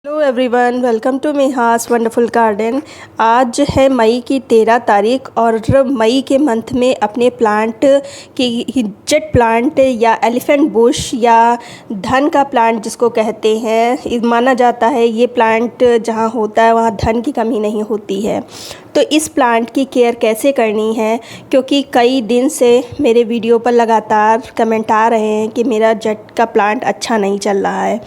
Hello everyone, welcome to मेहास wonderful garden. आज है मई की 13 तारीख और मई के मंथ में अपने प्लांट की जेट प्लांट या एलिफेंट बुश या धन का प्लांट जिसको कहते हैं, माना जाता है ये प्लांट जहाँ होता है वहाँ धन की कमी नहीं होती है। तो इस प्लांट की केयर कैसे करनी है, क्योंकि कई दिन से मेरे वीडियो पर लगातार कमेंट आ रहे हैं कि मेरा जेट का प्लांट अच्छा नहीं चल रहा है।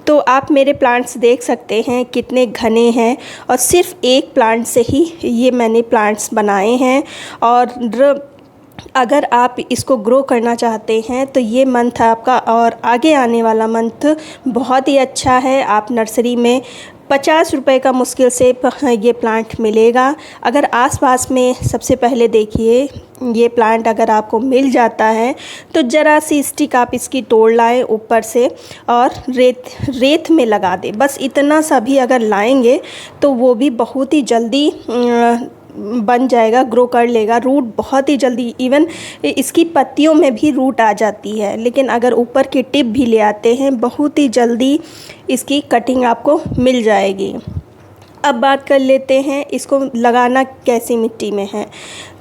तो आप मेरे प्लांट्स देख सकते हैं कितने घने हैं और सिर्फ एक प्लांट से ही ये मैंने प्लांट्स बनाए हैं। और अगर आप इसको ग्रो करना चाहते हैं तो ये मंथ आपका और आगे आने वाला मंथ बहुत ही अच्छा है। आप नर्सरी में 50 रुपए का मुश्किल से ये प्लांट मिलेगा। अगर आसपास में सबसे पहले देखिए, ये प्लांट अगर आपको मिल जाता है तो ज़रा सी स्टिक आप इसकी तोड़ लाएं ऊपर से और रेत में लगा दें। बस इतना सा भी अगर लाएंगे तो वो भी बहुत ही जल्दी बन जाएगा, ग्रो कर लेगा। रूट बहुत ही जल्दी, इवन इसकी पत्तियों में भी रूट आ जाती है। लेकिन अगर ऊपर की टिप भी ले आते हैं बहुत ही जल्दी इसकी कटिंग आपको मिल जाएगी। अब बात कर लेते हैं इसको लगाना कैसी मिट्टी में है।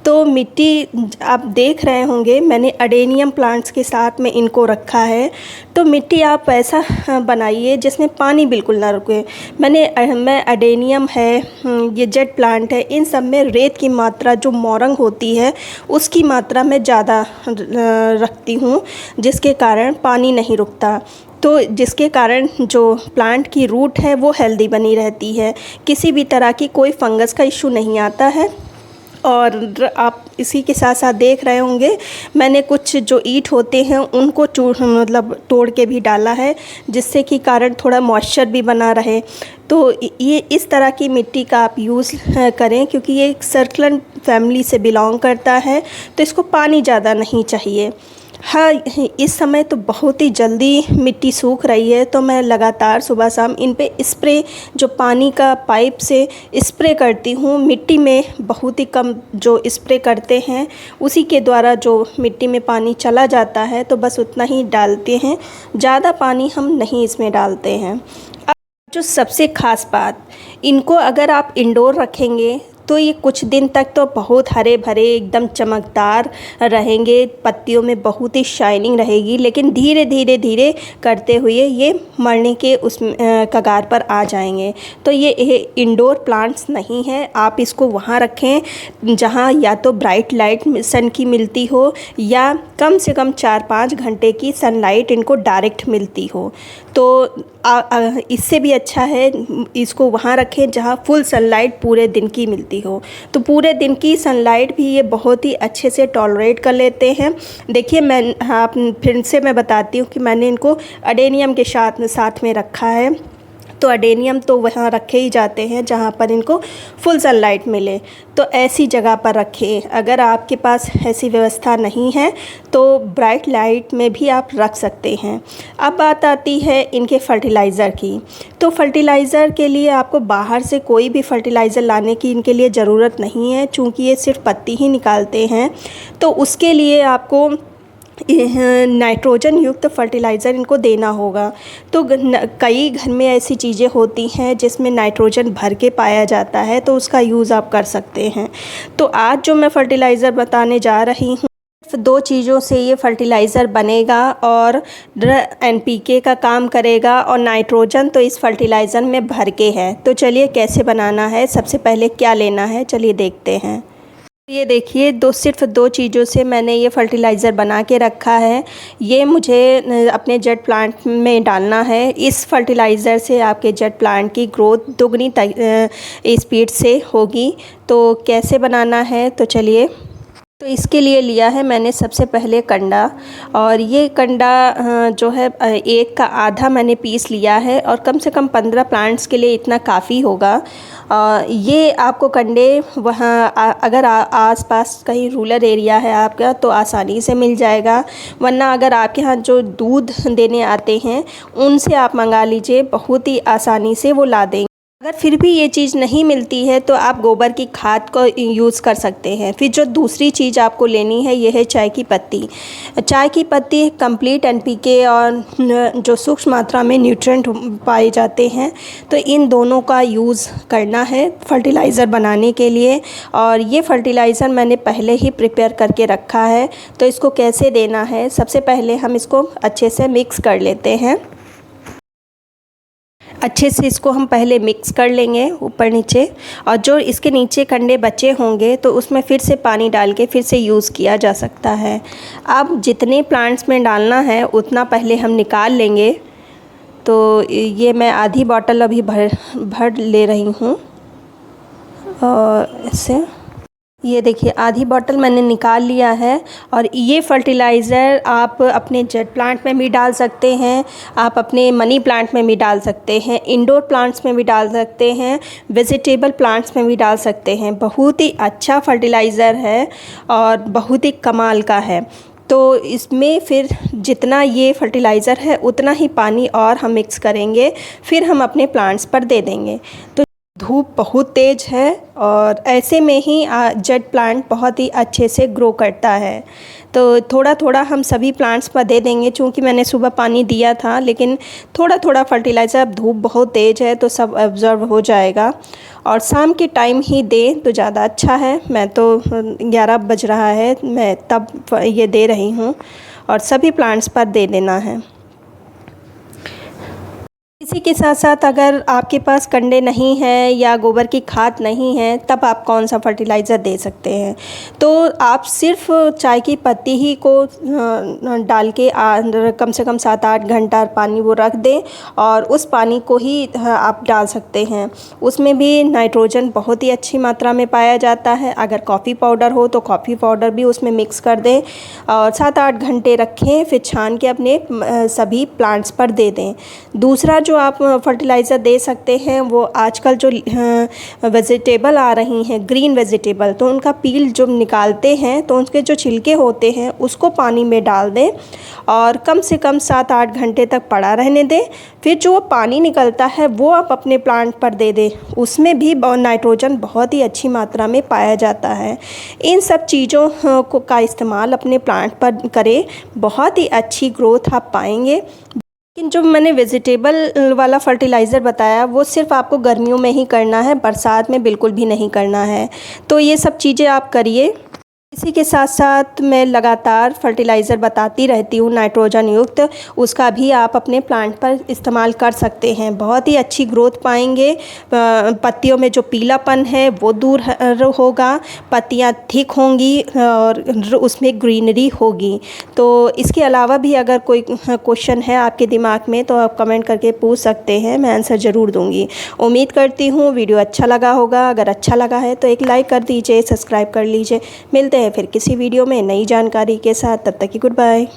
तो मिट्टी आप देख रहे होंगे मैंने अडेनियम प्लांट्स के साथ में इनको रखा है। तो मिट्टी आप ऐसा बनाइए जिसमें पानी बिल्कुल ना रुके। मैं अडेनियम है, ये जेट प्लांट है, इन सब में रेत की मात्रा जो मोरंग होती है उसकी मात्रा मैं ज़्यादा रखती हूँ, जिसके कारण पानी नहीं रुकता। तो जिसके कारण जो प्लांट की रूट है वो हेल्दी बनी रहती है, किसी भी तरह की कोई फंगस का इशू नहीं आता है। और आप इसी के साथ साथ देख रहे होंगे मैंने कुछ जो ईंट होते हैं उनको तोड़ के भी डाला है, जिससे कि कारण थोड़ा मॉइस्चर भी बना रहे। तो ये इस तरह की मिट्टी का आप यूज़ करें, क्योंकि ये एक सर्कुलर फैमिली से बिलोंग करता है तो इसको पानी ज़्यादा नहीं चाहिए। हाँ, इस समय तो बहुत ही जल्दी मिट्टी सूख रही है तो मैं लगातार सुबह शाम इन पे स्प्रे, जो पानी का पाइप से स्प्रे करती हूँ। मिट्टी में बहुत ही कम जो स्प्रे करते हैं उसी के द्वारा जो मिट्टी में पानी चला जाता है, तो बस उतना ही डालते हैं, ज़्यादा पानी हम नहीं इसमें डालते हैं। अब जो सबसे ख़ास बात, इनको अगर आप इंडोर रखेंगे तो ये कुछ दिन तक तो बहुत हरे भरे एकदम चमकदार रहेंगे, पत्तियों में बहुत ही शाइनिंग रहेगी। लेकिन धीरे धीरे करते हुए ये मरने के उस कगार पर आ जाएंगे। तो ये इंडोर प्लांट्स नहीं है। आप इसको वहाँ रखें जहाँ या तो ब्राइट लाइट सन की मिलती हो या कम से कम 4-5 घंटे की सनलाइट इनको डायरेक्ट मिलती हो। तो इससे भी अच्छा है इसको वहाँ रखें जहाँ फुल सनलाइट पूरे दिन की मिलती हो। तो पूरे दिन की सनलाइट भी ये बहुत ही अच्छे से टॉलरेट कर लेते हैं। देखिए फिर से मैं बताती हूँ कि मैंने इनको अडेनियम के साथ में रखा है। तो अडेनियम तो वहाँ रखे ही जाते हैं जहाँ पर इनको फुल सनलाइट मिले, तो ऐसी जगह पर रखें। अगर आपके पास ऐसी व्यवस्था नहीं है तो ब्राइट लाइट में भी आप रख सकते हैं। अब बात आती है इनके फर्टिलाइज़र की। तो फर्टिलाइज़र के लिए आपको बाहर से कोई भी फर्टिलाइज़र लाने की इनके लिए ज़रूरत नहीं है, चूँकि ये सिर्फ पत्ती ही निकालते हैं। तो उसके लिए आपको नाइट्रोजन युक्त फर्टिलाइज़र इनको देना होगा। तो कई घर में ऐसी चीज़ें होती हैं जिसमें नाइट्रोजन भर के पाया जाता है, तो उसका यूज़ आप कर सकते हैं। तो आज जो मैं फर्टिलाइज़र बताने जा रही हूँ, सिर्फ 2 चीज़ों से ये फर्टिलाइज़र बनेगा और NPK का काम करेगा और नाइट्रोजन तो इस फर्टिलाइज़र में भर के है। तो चलिए कैसे बनाना है, सबसे पहले क्या लेना है चलिए देखते हैं। ये देखिए सिर्फ 2 चीज़ों से मैंने ये फर्टिलाइज़र बना के रखा है। ये मुझे अपने जेट प्लांट में डालना है। इस फर्टिलाइज़र से आपके जेट प्लांट की ग्रोथ दुगनी स्पीड से होगी। तो कैसे बनाना है तो चलिए। तो इसके लिए लिया है मैंने सबसे पहले कंडा, और ये कंडा जो है एक का आधा मैंने पीस लिया है और कम से कम 15 प्लांट्स के लिए इतना काफ़ी होगा। ये आपको कंडे वहाँ अगर आसपास कहीं रूरल एरिया है आपका तो आसानी से मिल जाएगा, वरना अगर आपके यहाँ जो दूध देने आते हैं उनसे आप मंगा लीजिए, बहुत ही आसानी से वो ला देंगे। अगर फिर भी ये चीज़ नहीं मिलती है तो आप गोबर की खाद को यूज़ कर सकते हैं। फिर जो दूसरी चीज़ आपको लेनी है ये है चाय की पत्ती। चाय की पत्ती कंप्लीट एनपीके और जो सूक्ष्म मात्रा में न्यूट्रिएंट पाए जाते हैं, तो इन दोनों का यूज़ करना है फर्टिलाइज़र बनाने के लिए। और ये फर्टिलाइज़र मैंने पहले ही प्रिपेयर करके रखा है। तो इसको कैसे देना है, सबसे पहले हम इसको अच्छे से मिक्स कर लेते हैं। अच्छे से इसको हम पहले मिक्स कर लेंगे ऊपर नीचे, और जो इसके नीचे कंडे बचे होंगे तो उसमें फिर से पानी डाल के फिर से यूज़ किया जा सकता है। अब जितने प्लांट्स में डालना है उतना पहले हम निकाल लेंगे। तो ये मैं आधी बॉटल अभी भर ले रही हूँ। और इससे ये देखिए आधी बॉटल मैंने निकाल लिया है। और ये फर्टिलाइज़र आप अपने जेट प्लांट में भी डाल सकते हैं, आप अपने मनी प्लांट में भी डाल सकते हैं, इंडोर प्लांट्स में भी डाल सकते हैं, वेजिटेबल प्लांट्स में भी डाल सकते हैं। बहुत ही अच्छा फर्टिलाइज़र है और बहुत ही कमाल का है। तो इसमें फिर जितना ये फर्टिलाइज़र है उतना ही पानी और हम मिक्स करेंगे, फिर हम अपने प्लांट्स पर दे देंगे। तो धूप बहुत तेज़ है और ऐसे में ही जेट प्लांट बहुत ही अच्छे से ग्रो करता है। तो थोड़ा थोड़ा हम सभी प्लांट्स पर दे देंगे, चूँकि मैंने सुबह पानी दिया था, लेकिन थोड़ा थोड़ा फर्टिलाइज़र, अब धूप बहुत तेज़ है तो सब एब्जॉर्ब हो जाएगा। और शाम के टाइम ही दें तो ज़्यादा अच्छा है। मैं तो 11 बज रहा है, मैं तब ये दे रही हूँ, और सभी प्लांट्स पर दे देना है। इसी के साथ साथ अगर आपके पास कंडे नहीं हैं या गोबर की खाद नहीं है, तब आप कौन सा फर्टिलाइज़र दे सकते हैं। तो आप सिर्फ चाय की पत्ती ही को डाल के कम से कम 7-8 घंटा पानी वो रख दें, और उस पानी को ही आप डाल सकते हैं। उसमें भी नाइट्रोजन बहुत ही अच्छी मात्रा में पाया जाता है। अगर कॉफ़ी पाउडर हो तो कॉफ़ी पाउडर भी उसमें मिक्स कर दें, और 7-8 घंटे रखें, फिर छान के अपने सभी प्लांट्स पर दे दें। दूसरा जो आप फर्टिलाइज़र दे सकते हैं, वो आजकल जो वेजिटेबल आ रही हैं, ग्रीन वेजिटेबल, तो उनका पील जो निकालते हैं तो उनके जो छिलके होते हैं उसको पानी में डाल दें और कम से कम 7-8 घंटे तक पड़ा रहने दें। फिर जो पानी निकलता है वो आप अपने प्लांट पर दे दें। उसमें भी नाइट्रोजन बहुत ही अच्छी मात्रा में पाया जाता है। इन सब चीज़ों का इस्तेमाल अपने प्लांट पर करें, बहुत ही अच्छी ग्रोथ आप पाएंगे। लेकिन जो मैंने वेजिटेबल वाला फर्टिलाइज़र बताया वो सिर्फ आपको गर्मियों में ही करना है, बरसात में बिल्कुल भी नहीं करना है। तो ये सब चीज़ें आप करिए। इसी के साथ साथ मैं लगातार फर्टिलाइज़र बताती रहती हूँ नाइट्रोजन युक्त, उसका भी आप अपने प्लांट पर इस्तेमाल कर सकते हैं। बहुत ही अच्छी ग्रोथ पाएंगे। पत्तियों में जो पीलापन है वो दूर होगा, पत्तियाँ थिक होंगी और उसमें ग्रीनरी होगी। तो इसके अलावा भी अगर कोई क्वेश्चन है आपके दिमाग में तो आप कमेंट करके पूछ सकते हैं, मैं आंसर ज़रूर दूँगी। उम्मीद करती हूँ वीडियो अच्छा लगा होगा। अगर अच्छा लगा है तो एक लाइक कर दीजिए, सब्सक्राइब कर लीजिए। मिलते हैं फिर किसी वीडियो में नई जानकारी के साथ, तब तक की गुड बाय।